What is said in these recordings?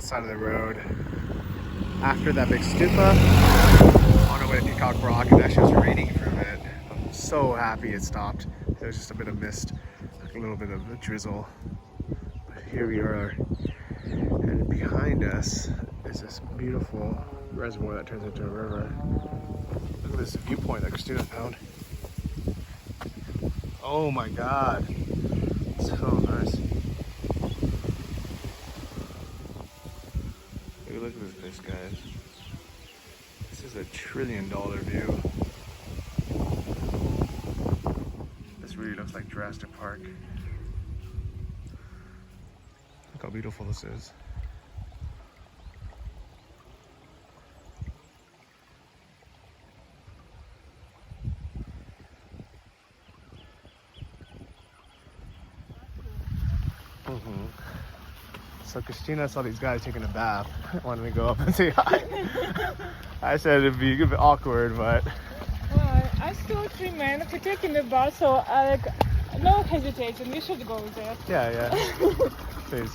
side of the road after that big stupa on our way to Peacock Rock, and actually it was raining for a bit. I'm so happy it stopped. There was just a bit of mist, like a little bit of a drizzle. But here we are, and behind us is this beautiful reservoir that turns into a river. Look at this viewpoint that Christina found. Oh my god, so nice. Hey, look at this place, guys. This is a $1 trillion view. This really looks like Jurassic Park. Look how beautiful this is. So Christina saw these guys taking a bath. Wanted to go up and say hi. I said it'd be a bit awkward, but... Well, I saw 3 men who taking the bath, so no hesitation, we should go there. Yeah. Please.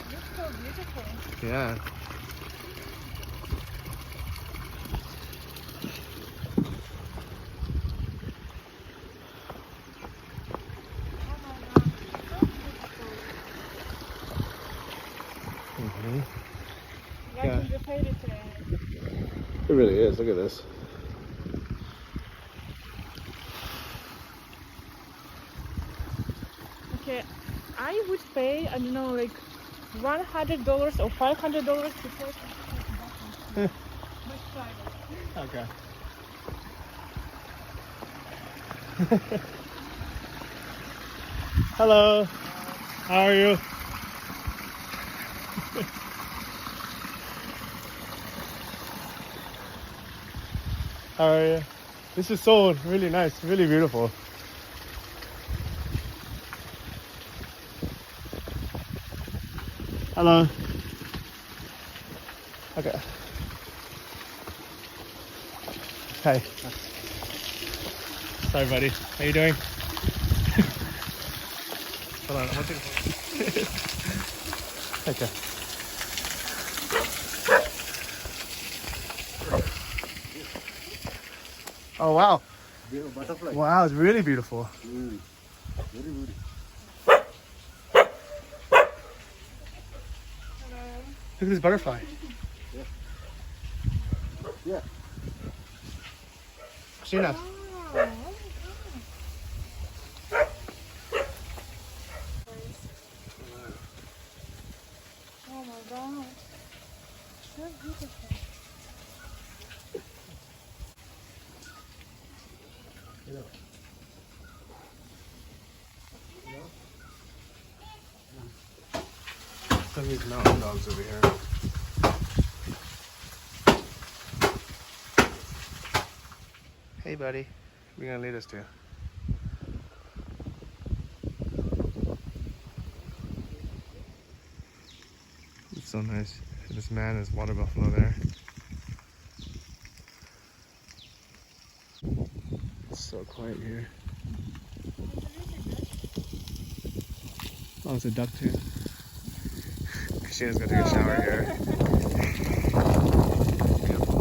It's so beautiful. Yeah. Like in the fairy tale. It really is. Look at this. Okay, I would pay, I don't know, like $100 or $500 before but private. Okay. Hello. How are you? How are you? This is so really nice, really beautiful. Hello. Okay. Hi. Sorry, buddy. How you doing? Hold on, one thing. Okay. Oh wow! Butterfly. Wow, it's really beautiful. Very beautiful. Look at this butterfly. Yeah. Christina. Oh my god, so beautiful. Look at these mountain dogs over here. Hey buddy, where are you gonna lead us to? It's so nice. This man is water buffalo there. It's so quiet here. Oh, it's a duck too. Christina's gonna take a shower here. Beautiful.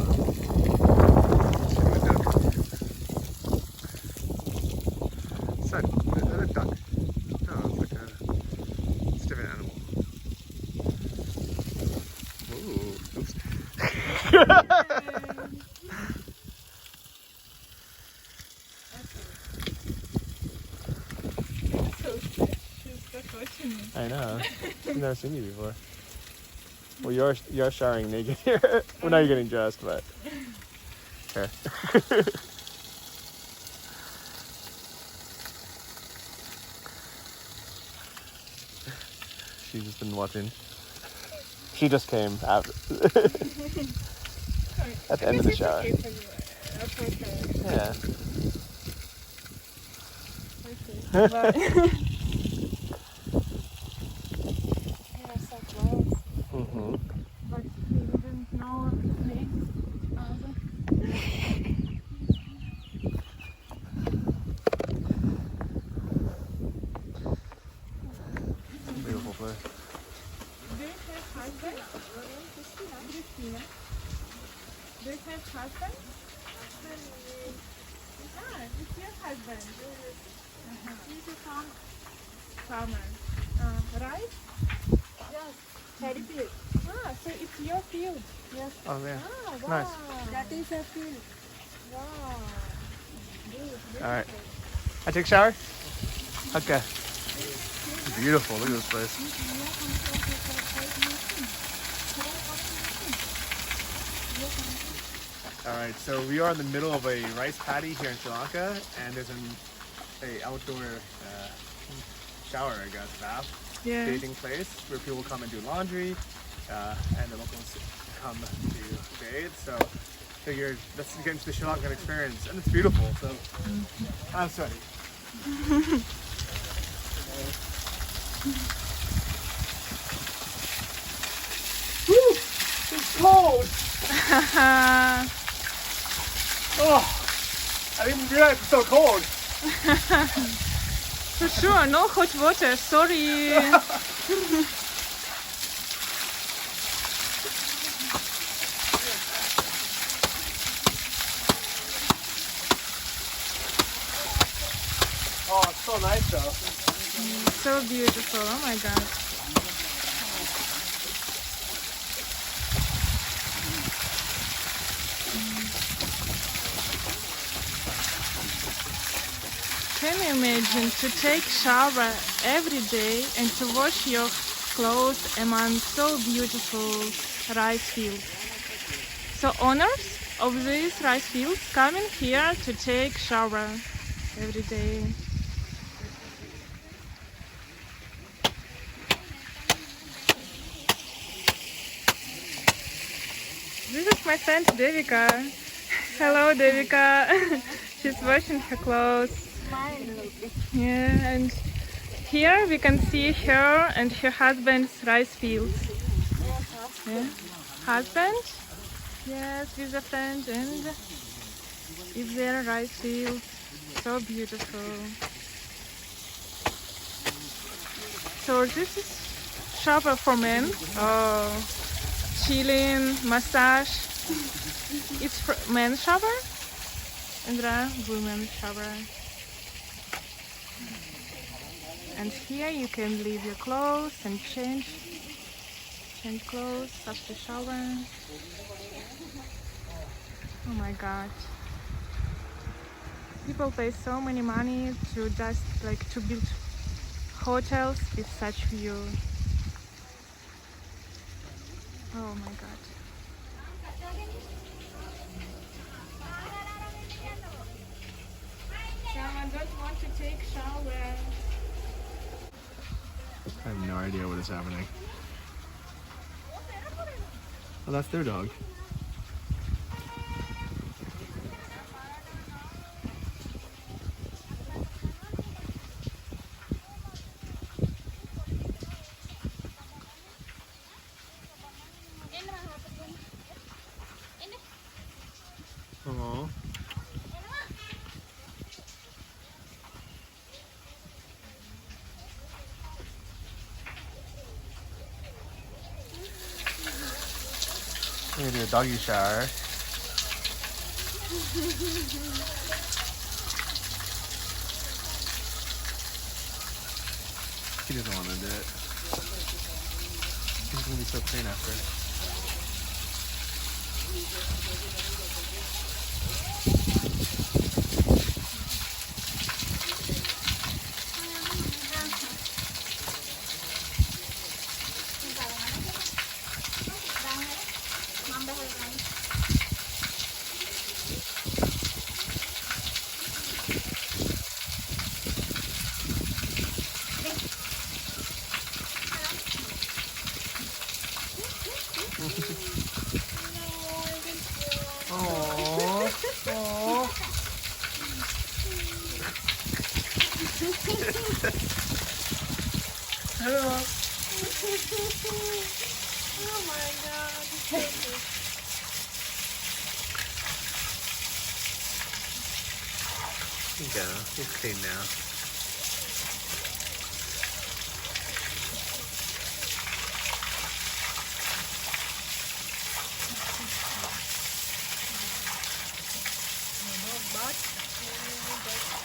Let's look at the duck. Son, is that a duck? No, it's like a different animal. Ooh, oops. I know. I've never seen you before. Well, you're showering naked here. Well, now you're getting dressed, but here. She's just been watching. She just came after at the end of the shower. Yeah. But he didn't know me. Beautiful place. Do you have husband? Christina. Do you have husband? Ah, it's your husband. He's a farmer. Rice? Yes, paddy field. Ah, so it's your field. Yes, Oh yeah. Ah, wow. Nice. that is a field. Wow. Good. All right. I take a shower? Okay. Beautiful. Look at this place. All right, so we are in the middle of a rice paddy here in Sri Lanka, and there's a outdoor shower, I guess, bath, Yeah. bathing place where people come and do laundry, and the locals come to bathe. So figured let's get into the Sri Lankan experience, and it's beautiful. So I'm sweaty. Woo! It's cold. Oh, I didn't realize it's so cold. For sure, no hot water. Sorry. Oh, it's so nice though. So beautiful. Oh my god. Can you imagine to take shower every day and to wash your clothes among so beautiful rice fields? So owners of these rice fields coming here to take shower every day. This is my friend Devika. Hello Devika. She's washing her clothes. Yeah, and here we can see her and her husband's rice fields. Yeah. Husband? Yes, with a friend, and it's their rice fields. So beautiful. So this is shower for men. Oh, chilling, massage. It's for men's shower, and there are women's shower. And here you can leave your clothes and change clothes after shower. Oh my god. People pay so many money to just like to build hotels with such view. Oh my god. Someone don't want to take shower. I have no idea what is happening. Oh, that's their dog. Aww. We're gonna do a doggy shower. He doesn't want to do it. He's gonna be so clean after. Hello. Oh my god. There you go. He's clean now.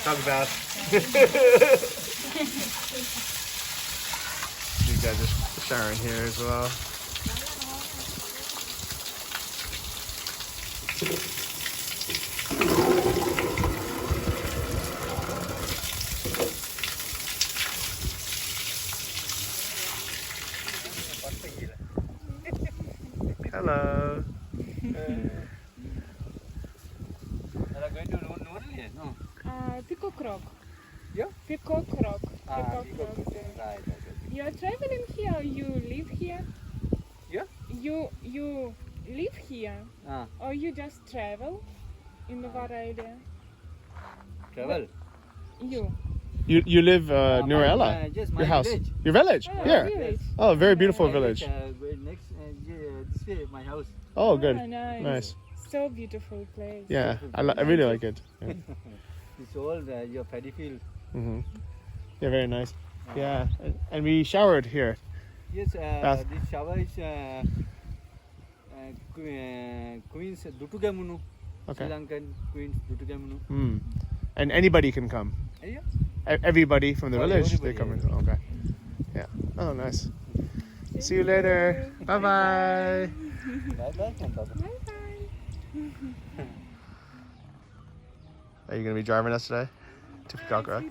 Talk about. These guys are showering here as well. Hello. Are you going to Nuwara Eliya? No. Peacock Rock. Yeah? Peacock Rock. Ah, Peacock Rock. right. You are traveling here or you live here? Yeah? You live here Ah, or you just travel in Nuwara Eliya? travel. You. You live Nuwara Eliya? Just my Your house? village. Your village? Oh, Here? village. Oh, very beautiful My village. next, this way, my house. Oh, good. Ah, nice. Nice. So beautiful place. Yeah, I really like it. Yeah. It's all your paddy field. Hmm. Yeah, very nice. Yeah, and we showered here. Yes, Bath. this shower is Queen's Dutugamunu. Okay. Sri Lankan Queen's Dutugamunu. Mm. And anybody can come. Yeah. Everybody from the Oh, village, they everybody, come in. Okay. Yeah. Oh, nice. See you later. Bye bye. Bye-bye. Bye bye. Are you gonna be driving us today to Peacock Rock?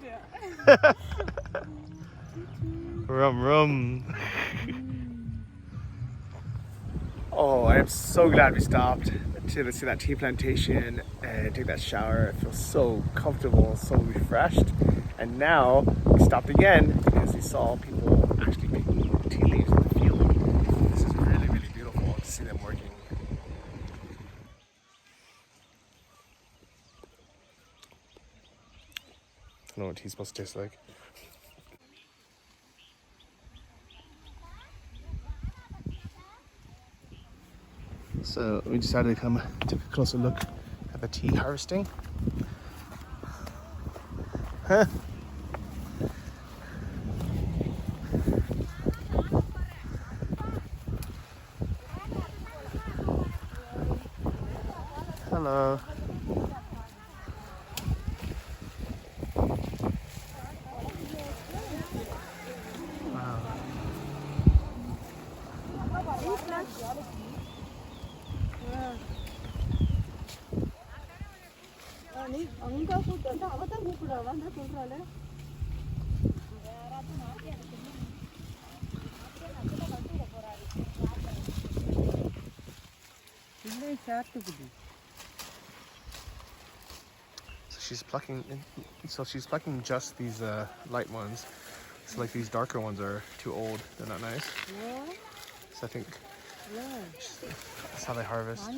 Rum rum. Oh, I am so glad we stopped to see that tea plantation and take that shower. I feel so comfortable, so refreshed. And now we stopped again because we saw people actually picking tea leaves in the field. This is really, really beautiful to see them working. I don't know what tea's supposed to taste like. So we decided to come take a closer look at the tea harvesting. Huh? Hello. So she's plucking just these light ones. So like these darker ones are too old. They're not nice. So I think that's how they harvest.